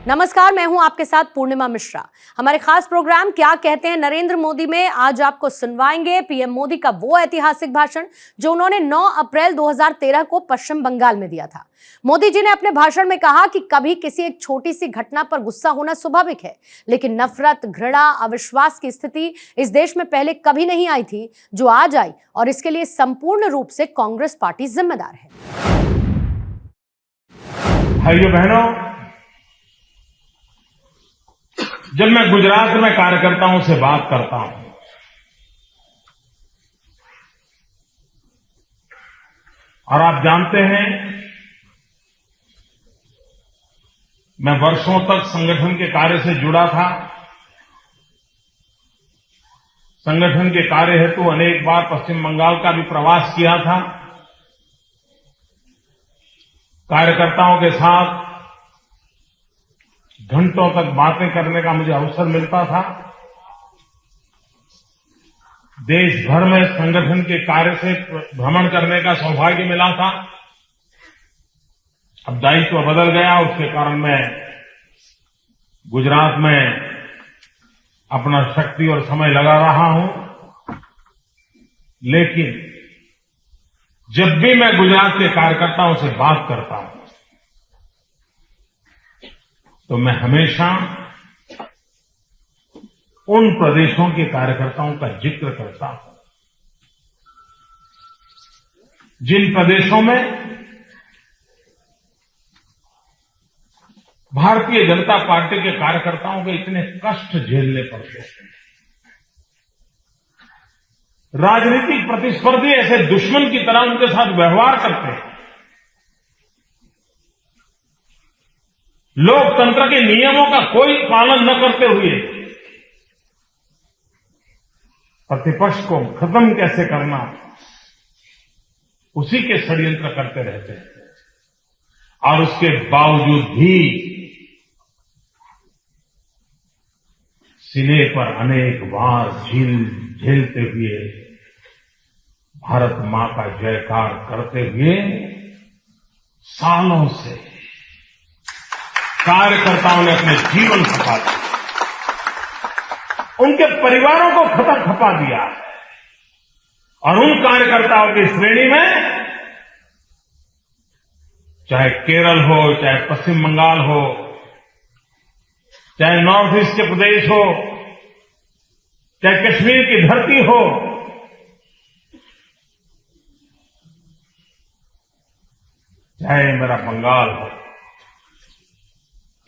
नमस्कार, मैं हूं आपके साथ पूर्णिमा मिश्रा। हमारे खास प्रोग्राम क्या कहते हैं नरेंद्र मोदी में आज आपको सुनवाएंगे पीएम मोदी का वो ऐतिहासिक भाषण जो उन्होंने 9 अप्रैल 2013 को पश्चिम बंगाल में दिया था। मोदी जी ने अपने भाषण में कहा कि कभी किसी एक छोटी सी घटना पर गुस्सा होना स्वाभाविक है, लेकिन नफरत, घृणा, अविश्वास की स्थिति इस देश में पहले कभी नहीं आई थी जो आज आई, और इसके लिए संपूर्ण रूप से कांग्रेस पार्टी जिम्मेदार है। भाइयों बहनों, जब मैं गुजरात में कार्यकर्ताओं से बात करता हूं और आप जानते हैं मैं वर्षों तक संगठन के कार्य से जुड़ा था। संगठन के कार्य हेतु अनेक बार पश्चिम बंगाल का भी प्रवास किया था। कार्यकर्ताओं के साथ घंटों तक बातें करने का मुझे अवसर मिलता था। देश भर में संगठन के कार्य से भ्रमण करने का सौभाग्य मिला था। अब दायित्व बदल गया, उसके कारण मैं गुजरात में अपना शक्ति और समय लगा रहा हूं। लेकिन जब भी मैं गुजरात के कार्यकर्ताओं से बात करता हूं तो मैं हमेशा उन प्रदेशों के कार्यकर्ताओं का जिक्र करता हूं जिन प्रदेशों में भारतीय जनता पार्टी के कार्यकर्ताओं को इतने कष्ट झेलने पड़ते हैं। राजनीतिक प्रतिस्पर्धी ऐसे दुश्मन की तरह उनके साथ व्यवहार करते हैं। लोकतंत्र के नियमों का कोई पालन न करते हुए प्रतिपक्ष को खत्म कैसे करना, उसी के षड्यंत्र करते रहते हैं। और उसके बावजूद भी सीने पर अनेक बार झेलते हुए भारत मां का जयकार करते हुए सालों से कार्यकर्ताओं ने अपने जीवन खपा दिया, उनके परिवारों को खपा दिया। और उन कार्यकर्ताओं की श्रेणी में चाहे केरल हो, चाहे पश्चिम बंगाल हो, चाहे नॉर्थ ईस्ट के प्रदेश हो, चाहे कश्मीर की धरती हो, चाहे मेरा बंगाल हो,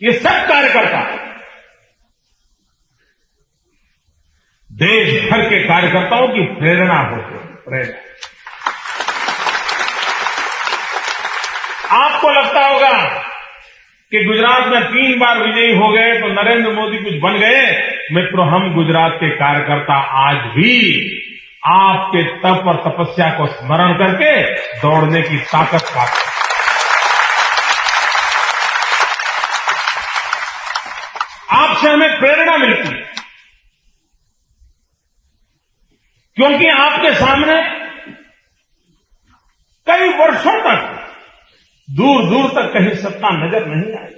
ये सब कार्यकर्ता देश भर के कार्यकर्ताओं की प्रेरणा होते हैं। प्रेरणा आपको लगता होगा कि गुजरात में 3 बार विजयी हो गए तो नरेंद्र मोदी कुछ बन गए। मित्रों, हम गुजरात के कार्यकर्ता आज भी आपके तप और तपस्या को स्मरण करके दौड़ने की ताकत पाते हैं। आपसे हमें प्रेरणा मिलती है क्योंकि आपके सामने कई वर्षों तक दूर दूर तक कहीं सत्ता नजर नहीं आई।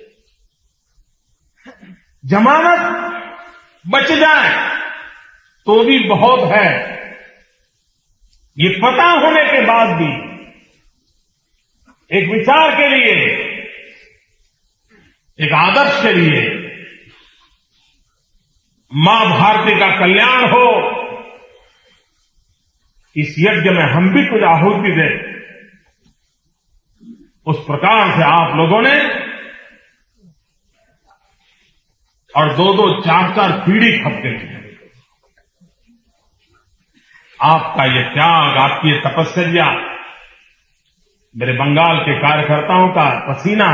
जमानत बच जाए तो भी बहुत है, ये पता होने के बाद भी एक विचार के लिए, एक आदर्श के लिए मां भारती का कल्याण हो, इस यज्ञ में हम भी कुछ आहुति दें। उस प्रकार से आप लोगों ने और 2-2, 4-4 पीढ़ी खप गई। आपका ये त्याग, आपकी ये तपस्या, मेरे बंगाल के कार्यकर्ताओं का पसीना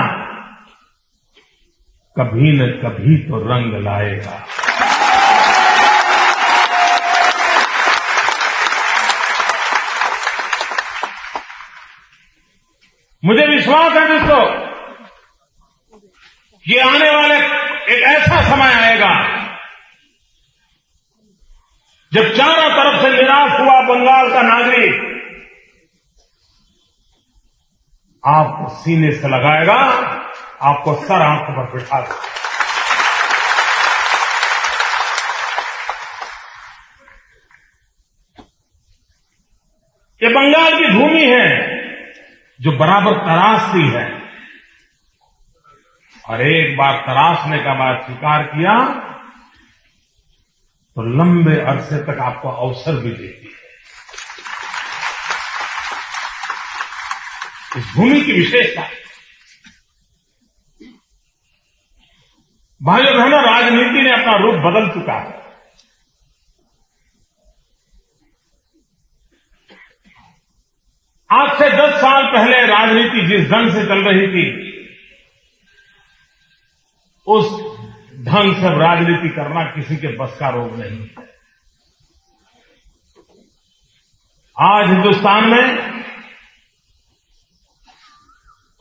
कभी न कभी तो रंग लाएगा। मुझे विश्वास है दोस्तों, ये आने वाले एक ऐसा समय आएगा जब चारों तरफ से निराश हुआ बंगाल का नागरिक आपको सीने से लगाएगा, आपको सर आंखों पर बिठा देगा। ये बंगाल की भूमि है जो बराबर तरासती है, और एक बार तरासने का बाद स्वीकार किया तो लंबे अरसे तक आपको अवसर भी देती है। इस भूमि की विशेषता, भाइयों बहनों, राजनीति ने अपना रूप बदल चुका है। आज से 10 साल पहले राजनीति जिस ढंग से चल रही थी, उस ढंग से राजनीति करना किसी के बस का रोग नहीं है। आज हिंदुस्तान में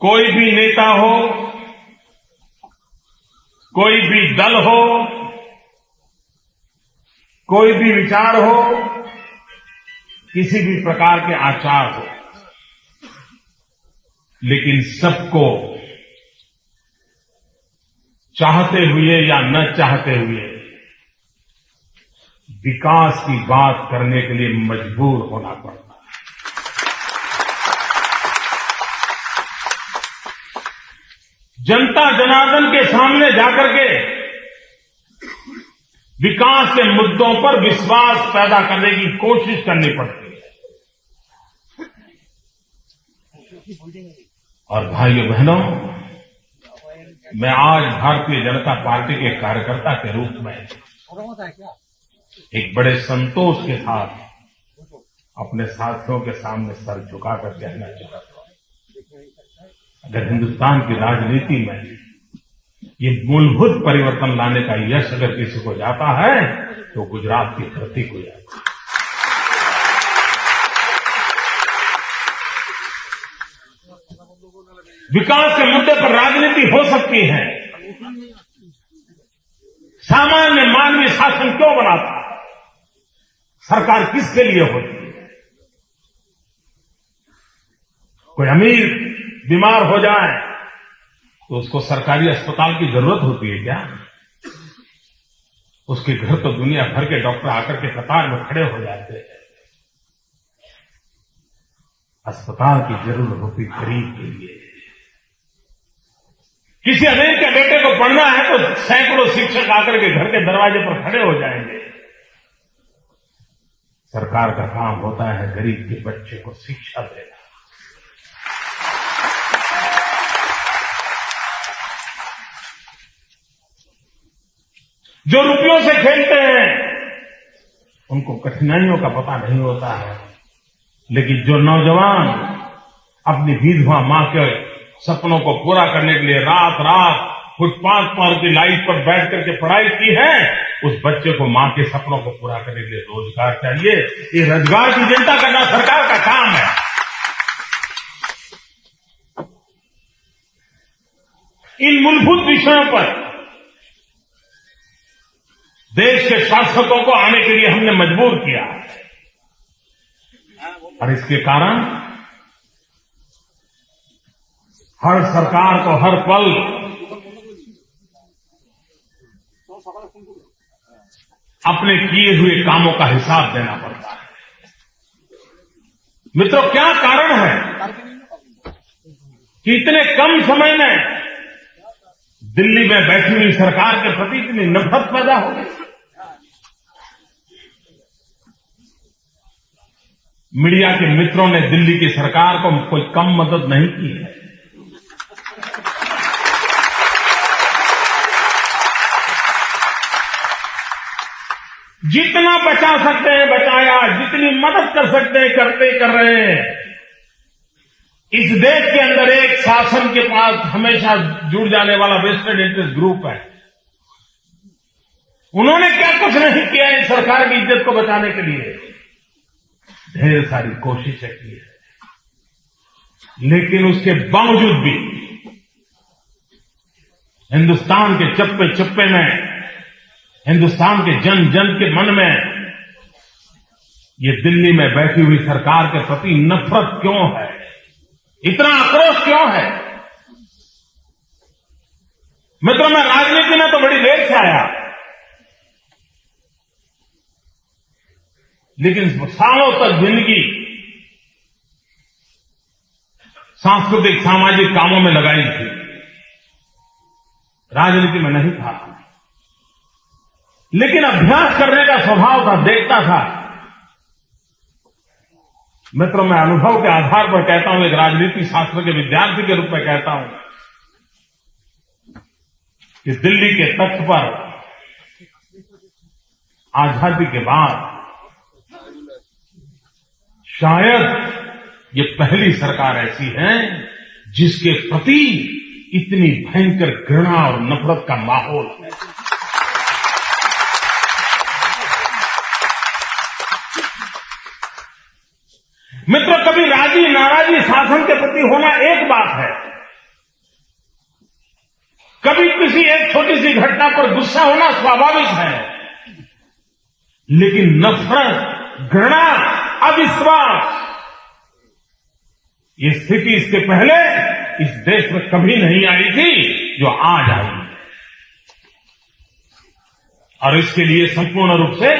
कोई भी नेता हो, कोई भी दल हो, कोई भी विचार हो, किसी भी प्रकार के आचार हो, लेकिन सबको चाहते हुए या न चाहते हुए विकास की बात करने के लिए मजबूर होना पड़ता है। जनता जनार्दन के सामने जाकर के विकास के मुद्दों पर विश्वास पैदा करने की कोशिश करनी पड़ती है। और भाइयों बहनों, मैं आज भारतीय जनता पार्टी के कार्यकर्ता के रूप में एक बड़े संतोष के साथ अपने साथियों के सामने सर झुकाकर कहना चाहता हूं, अगर हिंदुस्तान की राजनीति में ये मूलभूत परिवर्तन लाने का यश अगर किसी को जाता है तो गुजरात की धरती को जाता है। विकास के मुद्दे पर राजनीति हो सकती है, सामान्य मानवीय शासन क्यों बनाता है? सरकार किसके लिए होती है? कोई अमीर बीमार हो जाए तो उसको सरकारी अस्पताल की जरूरत होती है क्या? उसके घर तो दुनिया भर के डॉक्टर आकर के कतार में खड़े हो जाते हैं। अस्पताल की जरूरत होती गरीब के लिए। किसी अमीर के बेटे को पढ़ना है तो सैकड़ों शिक्षक आकर के घर के दरवाजे पर खड़े हो जाएंगे। सरकार का काम होता है गरीब के बच्चे को शिक्षा देना। जो रुपयों से खेलते हैं उनको कठिनाइयों का पता नहीं होता है, लेकिन जो नौजवान अपनी विधवा मां के सपनों को पूरा करने के लिए रात रात फुटपाथ पर की लाइट पर बैठ करके पढ़ाई की है, उस बच्चे को मां के सपनों को पूरा करने के लिए रोजगार चाहिए। ये रोजगार की चिंता करना सरकार का काम है। इन मूलभूत विषयों पर देश के शासकों को आने के लिए हमने मजबूर किया, और इसके कारण हर सरकार को हर पल अपने किए हुए कामों का हिसाब देना पड़ता है। मित्रों, क्या कारण है कि इतने कम समय में दिल्ली में बैठी हुई सरकार के प्रति इतनी नफरत पैदा हो गई? मीडिया के मित्रों ने दिल्ली की सरकार को कोई कम मदद नहीं की है। जितना बचा सकते हैं बचाया, जितनी मदद कर सकते हैं कर रहे हैं। इस देश के अंदर एक शासन के पास हमेशा जुड़ जाने वाला वेस्टेड इंटरेस्ट ग्रुप है। उन्होंने क्या कुछ नहीं किया इस सरकार की इज्जत को बचाने के लिए? ढेर सारी कोशिशें की है, लेकिन उसके बावजूद भी हिंदुस्तान के चप्पे चप्पे में, हिंदुस्तान के जन जन के मन में ये दिल्ली में बैठी हुई सरकार के प्रति नफरत क्यों है? इतना आक्रोश क्यों है? मित्रों, मैं राजनीति में तो बड़ी देर से आया, लेकिन सालों तक जिंदगी सांस्कृतिक सामाजिक कामों में लगाई थी, राजनीति में नहीं था। लेकिन अभ्यास करने का स्वभाव था, देखता था। मित्रों, मैं अनुभव के आधार पर कहता हूं, एक राजनीति शास्त्र के विद्यार्थी के रूप में कहता हूं कि दिल्ली के तख्त पर आजादी के बाद शायद ये पहली सरकार ऐसी है जिसके प्रति इतनी भयंकर घृणा और नफरत का माहौल है। मित्रों, कभी राजी नाराजी शासन के प्रति होना एक बात है, कभी किसी एक छोटी सी घटना पर गुस्सा होना स्वाभाविक है, लेकिन नफरत, घृणा, अविश्वास, ये स्थिति इसके पहले इस देश में कभी नहीं आई थी जो आज आई है। और इसके लिए संपूर्ण रूप से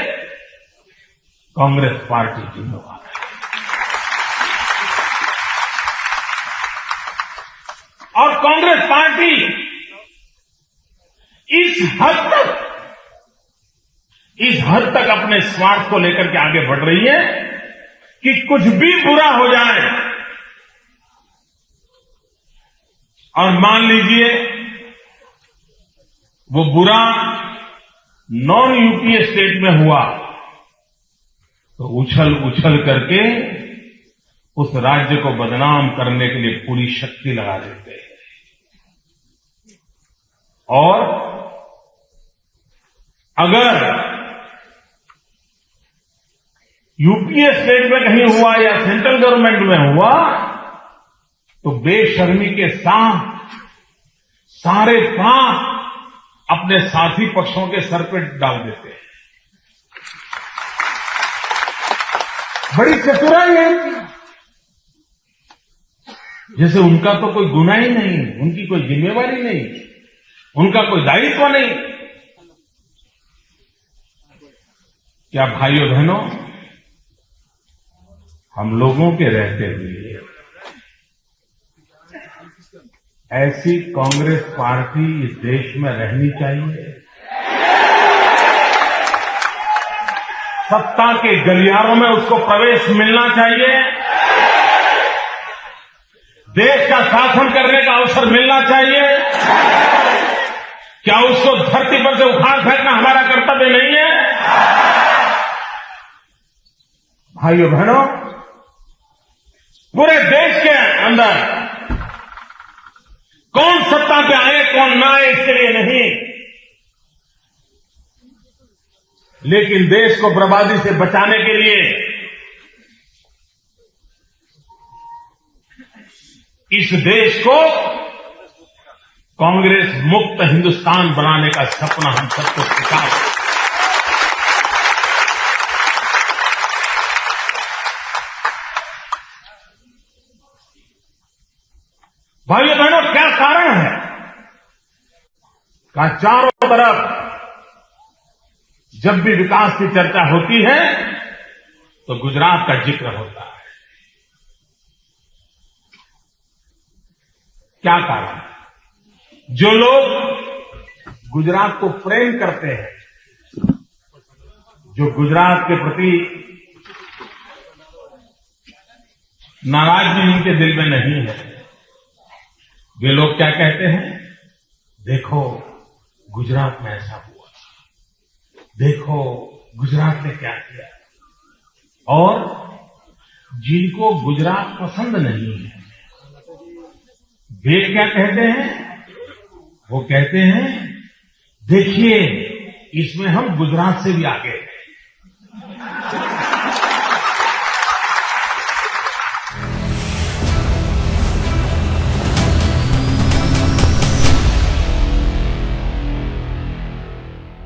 कांग्रेस पार्टी जिम्मेवार है। और कांग्रेस पार्टी इस हद तक अपने स्वार्थ को लेकर के आगे बढ़ रही है कि कुछ भी बुरा हो जाए और मान लीजिए वो बुरा नॉन यूपीए स्टेट में हुआ तो उछल करके उस राज्य को बदनाम करने के लिए पूरी शक्ति लगा देते हैं। और अगर यूपीए स्टेट में कहीं हुआ या सेंट्रल गवर्नमेंट में हुआ तो बेशर्मी के साथ सारे पाप अपने साथी पक्षों के सर पे डाल देते हैं। बड़ी चतुराई है इनकी। जैसे उनका तो कोई गुनाह ही नहीं, उनकी कोई जिम्मेवारी नहीं, उनका कोई दायित्व नहीं। क्या भाइयों बहनों, हम लोगों के रहते हुए ऐसी कांग्रेस पार्टी इस देश में रहनी चाहिए? सत्ता के गलियारों में उसको प्रवेश मिलना चाहिए, देश का शासन करने का अवसर मिलना चाहिए। क्या उसको धरती पर से उखाड़ फेंकना हमारा कर्तव्य नहीं है? भाइयों बहनों, पूरे देश के अंदर कौन सत्ता पे आए कौन ना आए इसके लिए नहीं, लेकिन देश को बर्बादी से बचाने के लिए इस देश को कांग्रेस मुक्त हिंदुस्तान बनाने का सपना हम सबको स्वीकार है। भाइयों बहनों, क्या कारण है कि चारों तरफ जब भी विकास की चर्चा होती है तो गुजरात का जिक्र होता है? क्या कारण? जो लोग गुजरात को प्रेम करते हैं, जो गुजरात के प्रति नाराजगी उनके दिल में नहीं है, वे लोग क्या कहते हैं? देखो गुजरात में ऐसा हुआ, देखो गुजरात ने क्या किया। और जिनको गुजरात पसंद नहीं है वे क्या कहते हैं? वो कहते हैं देखिए इसमें हम गुजरात से भी आगे हैं।